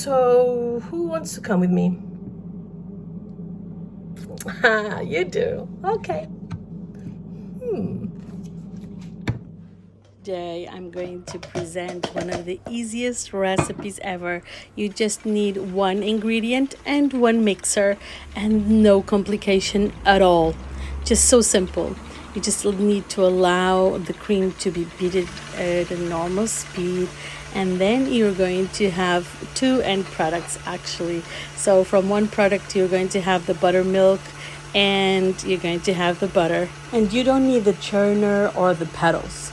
So, who wants to come with me? You do. Okay. Today I'm going to present one of the easiest recipes ever. You just need one ingredient and one mixer and no complication at all. Just so simple. You just need to allow the cream to be beaten at a normal speed, and then you're going to have two end products actually. So from one product you're going to have the buttermilk and you're going to have the butter, and you don't need the churner or the pedals.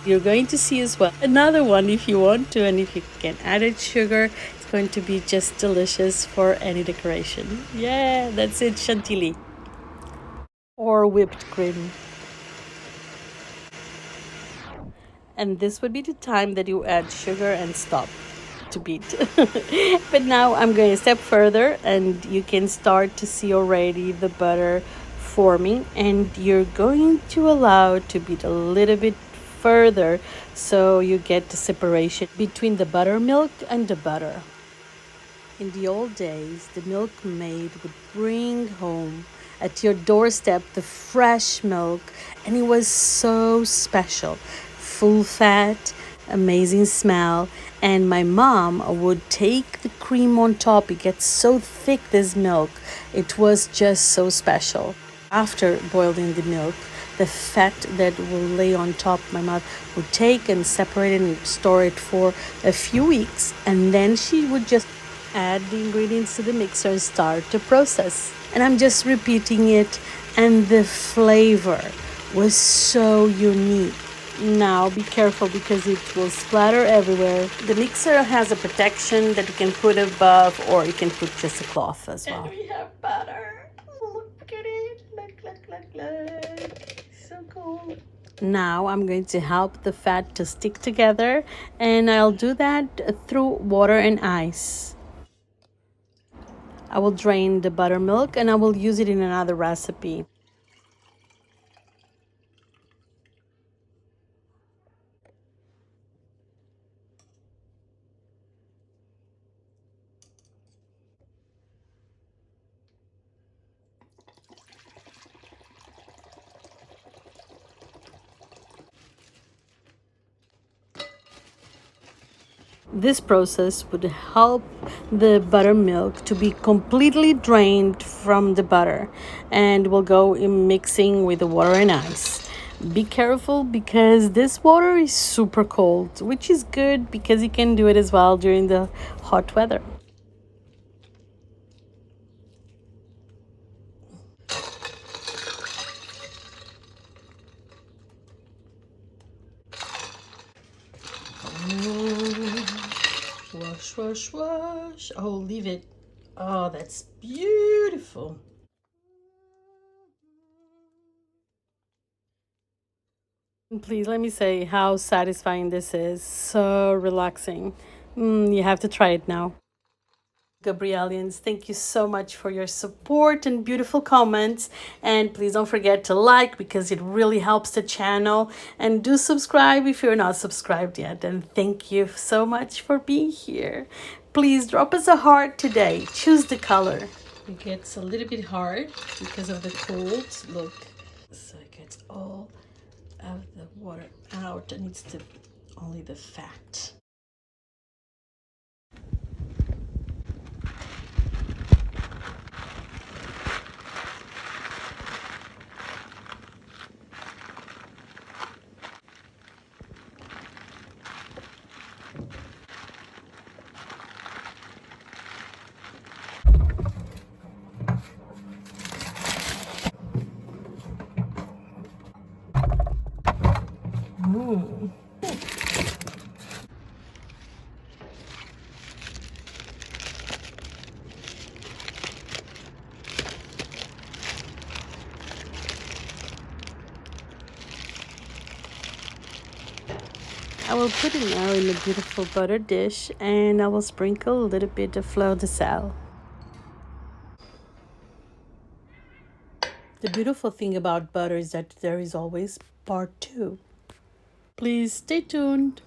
You're going to see as well another one if you want to, and if you can add it sugar, it's going to be just delicious for any decoration. Yeah, that's it, chantilly or whipped cream. And this would be the time that you add sugar and stop to beat. But now I'm going a step further, and you can start to see already the butter forming, and you're going to allow it to beat a little bit further so you get the separation between the buttermilk and the butter. In the old days, the milkmaid would bring home at your doorstep the fresh milk, and it was so special. Full fat, amazing smell, and my mom would take the cream on top. It gets so thick, this milk. It was just so special. After boiling the milk, the fat that will lay on top, my mother would take and separate it and store it for a few weeks, and then she would just add the ingredients to the mixer and start the process. And I'm just repeating it, and the flavor was so unique. Now be careful because it will splatter everywhere. The mixer has a protection that you can put above, or you can put just a cloth as well. And we have butter. Look at it. Look. So cool. Now I'm going to help the fat to stick together, and I'll do that through water and ice. I will drain the buttermilk and I will use it in another recipe. This process would help the buttermilk to be completely drained from the butter, and will go in mixing with the water and ice. Be careful because this water is super cold, which is good because you can do it as well during the hot weather. Wash. Oh, leave it. Oh, that's beautiful. Please let me say how satisfying this is. So relaxing. You have to try it now. Gabrielians, thank you so much for your support and beautiful comments. And please don't forget to like because it really helps the channel. And do subscribe if you're not subscribed yet. And thank you so much for being here. Please drop us a heart today. Choose the color. It gets a little bit hard because of the cold. Look. So it gets all of the water out, and it's only the fat. I will put it now in a beautiful butter dish, and I will sprinkle a little bit of Fleur de Sel. The beautiful thing about butter is that there is always part 2. Please stay tuned.